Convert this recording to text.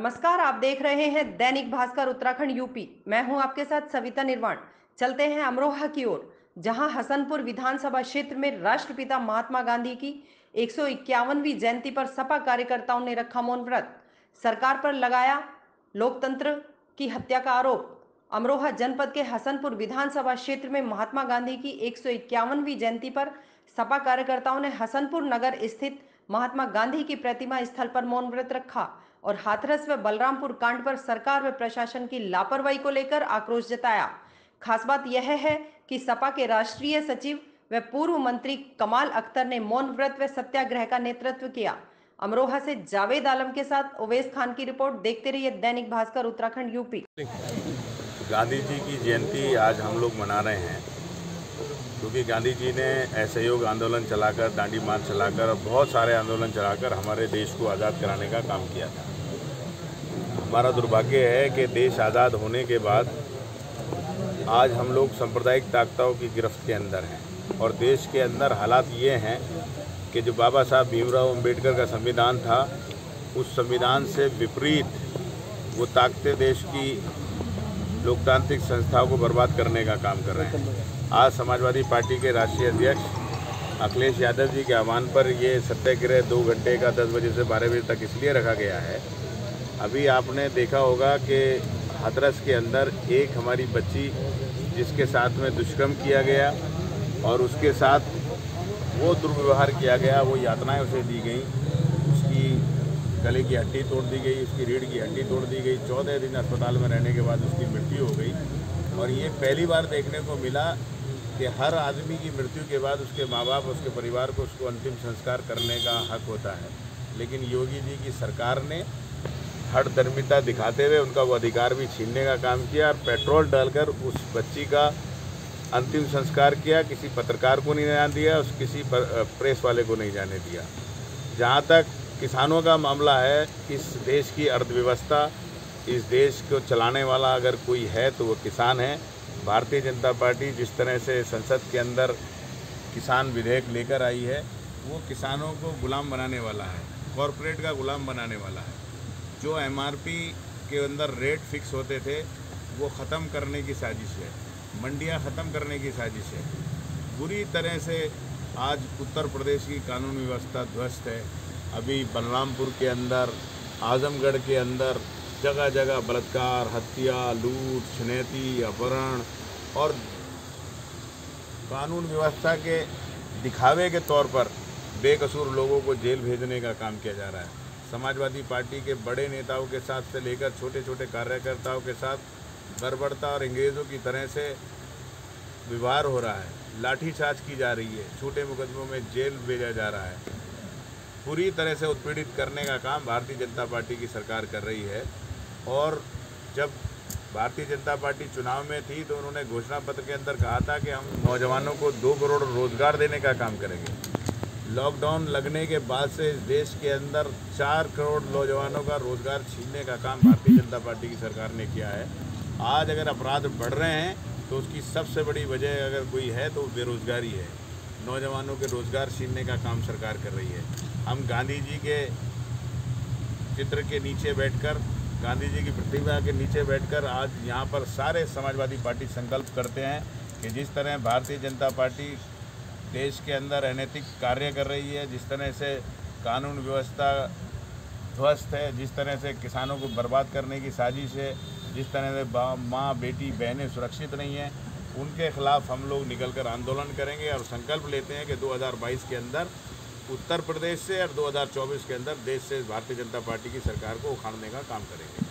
नमस्कार, आप देख रहे हैं दैनिक भास्कर उत्तराखंड यूपी। मैं हूं आपके साथ सविता निर्वाण। चलते हैं अमरोहा की ओर, जहां हसनपुर विधानसभा क्षेत्र में राष्ट्रपिता महात्मा गांधी की 151वीं जयंती पर सपा कार्यकर्ताओं ने रखा मौन व्रत। सरकार पर लगाया लोकतंत्र की हत्या का आरोप। अमरोहा जनपद के हसनपुर विधानसभा क्षेत्र में महात्मा गांधी की 151वीं जयंती पर सपा कार्यकर्ताओं ने हसनपुर नगर स्थित महात्मा गांधी की प्रतिमा स्थल पर मौन व्रत रखा और हाथरस व बलरामपुर कांड पर सरकार व प्रशासन की लापरवाही को लेकर आक्रोश जताया। खास बात यह है कि सपा के राष्ट्रीय सचिव व पूर्व मंत्री कमाल अख्तर ने मौन व्रत व सत्याग्रह का नेतृत्व किया। अमरोहा से जावेद आलम के साथ उवैस खान की रिपोर्ट। देखते रहिए दैनिक भास्कर उत्तराखंड यूपी। गांधी जी की जयंती आज हम लोग मना रहे हैं क्योंकि गांधी जी ने असहयोग आंदोलन चलाकर, दांडी मार्च चलाकर और बहुत सारे आंदोलन चलाकर हमारे देश को आज़ाद कराने का काम किया था। हमारा दुर्भाग्य है कि देश आज़ाद होने के बाद आज हम लोग सांप्रदायिक ताकतों की गिरफ्त के अंदर हैं और देश के अंदर हालात ये हैं कि जो बाबा साहब भीमराव अम्बेडकर का संविधान था, उस संविधान से विपरीत वो ताकतें देश की लोकतांत्रिक संस्थाओं को बर्बाद करने का काम कर रहे हैं। आज समाजवादी पार्टी के राष्ट्रीय अध्यक्ष अखिलेश यादव जी के आह्वान पर ये सत्याग्रह 2 घंटे का 10 बजे से 12 बजे तक इसलिए रखा गया है। अभी आपने देखा होगा कि हाथरस के अंदर एक हमारी बच्ची जिसके साथ में दुष्कर्म किया गया और उसके साथ वो दुर्व्यवहार किया गया, वो यातनाएं उसे दी गई, उसकी गले की हड्डी तोड़ दी गई, उसकी रीढ़ की हड्डी तोड़ दी गई, 14 दिन अस्पताल में रहने के बाद उसकी मृत्यु हो गई। और ये पहली बार देखने को मिला कि हर आदमी की मृत्यु के बाद उसके माँ बाप, उसके परिवार को उसको अंतिम संस्कार करने का हक होता है, लेकिन योगी जी की सरकार ने हठधर्मिता दिखाते हुए उनका वो अधिकार भी छीनने का काम किया और पेट्रोल डालकर उस बच्ची का अंतिम संस्कार किया। किसी पत्रकार को नहीं जाने दिया, उस किसी प्रेस वाले को नहीं जाने दिया। जहाँ तक किसानों का मामला है, इस देश की अर्थव्यवस्था, इस देश को चलाने वाला अगर कोई है तो वो किसान है। भारतीय जनता पार्टी जिस तरह से संसद के अंदर किसान विधेयक लेकर आई है, वो किसानों को गुलाम बनाने वाला है, कॉरपोरेट का गुलाम बनाने वाला है। जो एमआरपी के अंदर रेट फिक्स होते थे वो ख़त्म करने की साजिश है, मंडियां ख़त्म करने की साजिश है। बुरी तरह से आज उत्तर प्रदेश की कानून व्यवस्था ध्वस्त है। अभी बलरामपुर के अंदर, आजमगढ़ के अंदर जगह जगह बलात्कार, हत्या, लूट, छिनैती, अपहरण और कानून व्यवस्था के दिखावे के तौर पर बेकसूर लोगों को जेल भेजने का काम किया जा रहा है। समाजवादी पार्टी के बड़े नेताओं के साथ से लेकर छोटे छोटे कार्यकर्ताओं के साथ बर्बरता और अंग्रेज़ों की तरह से व्यवहार हो रहा है। लाठीचार्ज की जा रही है, छोटे मुकदमों में जेल भेजा जा रहा है। पूरी तरह से उत्पीड़ित करने का काम भारतीय जनता पार्टी की सरकार कर रही है। और जब भारतीय जनता पार्टी चुनाव में थी तो उन्होंने घोषणा पत्र के अंदर कहा था कि हम नौजवानों को 2 करोड़ रोजगार देने का काम करेंगे। लॉकडाउन लगने के बाद से इस देश के अंदर 4 करोड़ नौजवानों का रोजगार छीनने का काम भारतीय जनता पार्टी की सरकार ने किया है। आज अगर अपराध बढ़ रहे हैं तो उसकी सबसे बड़ी वजह अगर कोई है तो बेरोजगारी है। नौजवानों के रोजगार छीनने का काम सरकार कर रही है। हम गांधी जी के चित्र के नीचे बैठकर, गांधी जी की प्रतिमा के नीचे बैठकर आज यहाँ पर सारे समाजवादी पार्टी संकल्प करते हैं कि जिस तरह भारतीय जनता पार्टी देश के अंदर अनैतिक कार्य कर रही है, जिस तरह से कानून व्यवस्था ध्वस्त है, जिस तरह से किसानों को बर्बाद करने की साजिश है, जिस तरह से माँ बेटी बहनें सुरक्षित नहीं हैं, उनके खिलाफ हम लोग निकलकर आंदोलन करेंगे और संकल्प लेते हैं कि 2022 के अंदर उत्तर प्रदेश से और 2024 के अंदर देश से भारतीय जनता पार्टी की सरकार को उखाड़ने का काम करेंगे।